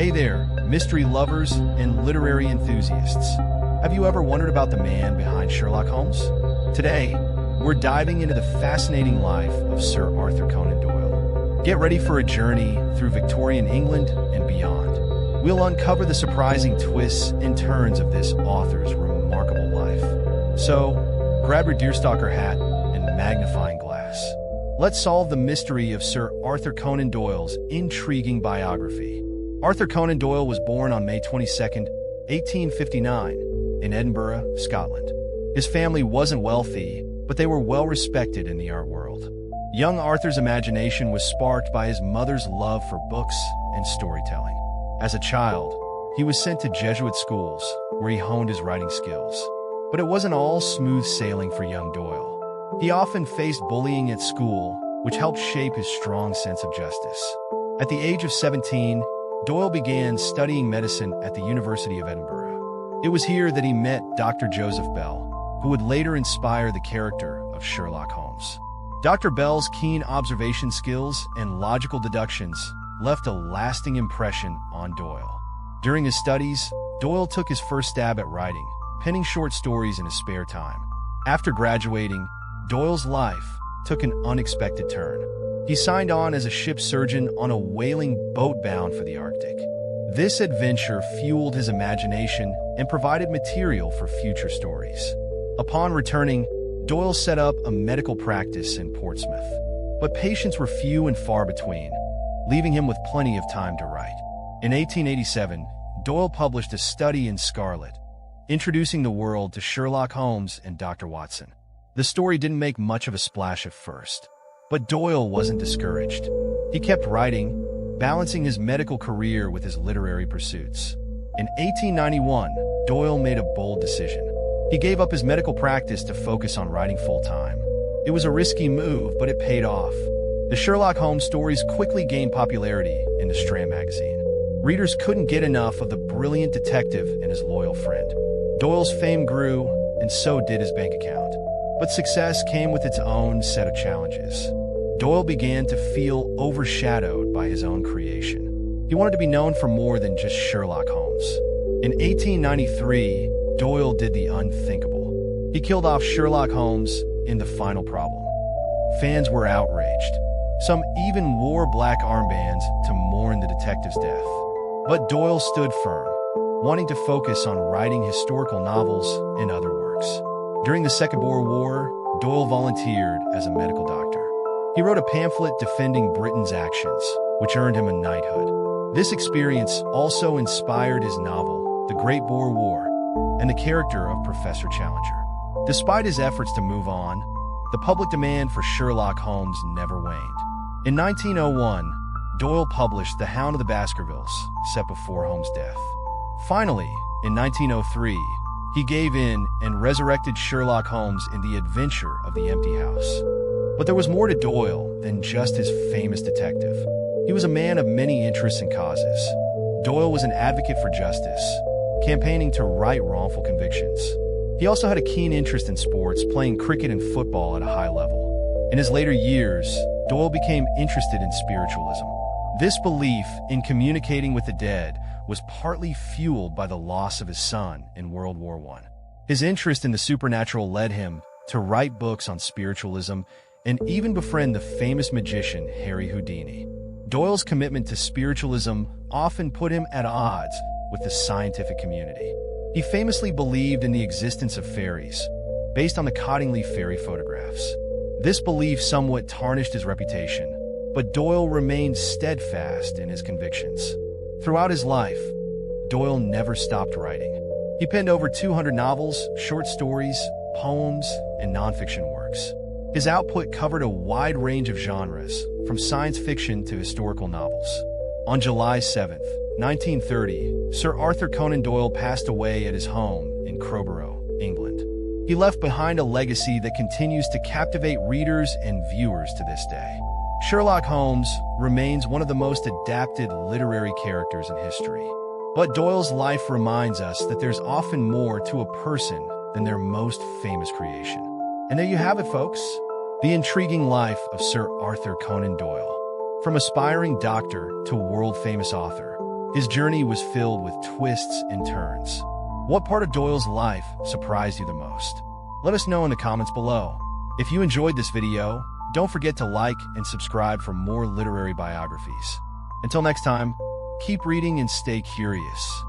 Hey there, mystery lovers and literary enthusiasts. Have you ever wondered about the man behind Sherlock Holmes? Today, we're diving into the fascinating life of Sir Arthur Conan Doyle. Get ready for a journey through Victorian England and beyond. We'll uncover the surprising twists and turns of this author's remarkable life. So, grab your deerstalker hat and magnifying glass. Let's solve the mystery of Sir Arthur Conan Doyle's intriguing biography. Arthur Conan Doyle was born on May 22, 1859, in Edinburgh, Scotland. His family wasn't wealthy, but they were well respected in the art world. Young Arthur's imagination was sparked by his mother's love for books and storytelling. As a child, he was sent to Jesuit schools, where he honed his writing skills. But it wasn't all smooth sailing for young Doyle. He often faced bullying at school, which helped shape his strong sense of justice. At the age of 17, Doyle began studying medicine at the University of Edinburgh. It was here that he met Dr. Joseph Bell, who would later inspire the character of Sherlock Holmes. Dr. Bell's keen observation skills and logical deductions left a lasting impression on Doyle. During his studies, Doyle took his first stab at writing, penning short stories in his spare time. After graduating, Doyle's life took an unexpected turn. He signed on as a ship surgeon on a whaling boat bound for the Arctic. This adventure fueled his imagination and provided material for future stories. Upon returning, Doyle set up a medical practice in Portsmouth. But patients were few and far between, leaving him with plenty of time to write. In 1887, Doyle published A Study in Scarlet, introducing the world to Sherlock Holmes and Dr. Watson. The story didn't make much of a splash at first, but Doyle wasn't discouraged. He kept writing, balancing his medical career with his literary pursuits. In 1891, Doyle made a bold decision. He gave up his medical practice to focus on writing full-time. It was a risky move, but it paid off. The Sherlock Holmes stories quickly gained popularity in the Strand magazine. Readers couldn't get enough of the brilliant detective and his loyal friend. Doyle's fame grew, and so did his bank account. But success came with its own set of challenges. Doyle began to feel overshadowed by his own creation. He wanted to be known for more than just Sherlock Holmes. In 1893, Doyle did the unthinkable. He killed off Sherlock Holmes in The Final Problem. Fans were outraged. Some even wore black armbands to mourn the detective's death. But Doyle stood firm, wanting to focus on writing historical novels and other works. During the Second Boer War, Doyle volunteered as a medical doctor. He wrote a pamphlet defending Britain's actions, which earned him a knighthood. This experience also inspired his novel, The Great Boer War, and the character of Professor Challenger. Despite his efforts to move on, the public demand for Sherlock Holmes never waned. In 1901, Doyle published The Hound of the Baskervilles, set before Holmes' death. Finally, in 1903, he gave in and resurrected Sherlock Holmes in The Adventure of the Empty House. But there was more to Doyle than just his famous detective. He was a man of many interests and causes. Doyle was an advocate for justice, campaigning to right wrongful convictions. He also had a keen interest in sports, playing cricket and football at a high level. In his later years, Doyle became interested in spiritualism. This belief in communicating with the dead was partly fueled by the loss of his son in World War I. His interest in the supernatural led him to write books on spiritualism and even befriend the famous magician Harry Houdini. Doyle's commitment to spiritualism often put him at odds with the scientific community. He famously believed in the existence of fairies, based on the Cottingley fairy photographs. This belief somewhat tarnished his reputation, but Doyle remained steadfast in his convictions. Throughout his life, Doyle never stopped writing. He penned over 200 novels, short stories, poems, and nonfiction works. His output covered a wide range of genres, from science fiction to historical novels. On July 7, 1930, Sir Arthur Conan Doyle passed away at his home in Crowborough, England. He left behind a legacy that continues to captivate readers and viewers to this day. Sherlock Holmes remains one of the most adapted literary characters in history. But Doyle's life reminds us that there's often more to a person than their most famous creation. And there you have it, folks. The intriguing life of Sir Arthur Conan Doyle. From aspiring doctor to world-famous author, His journey was filled with twists and turns. What part of Doyle's life surprised you the most? Let us know in the comments below. If you enjoyed this video, don't forget to like and subscribe for more literary biographies. Until next time, keep reading and stay curious.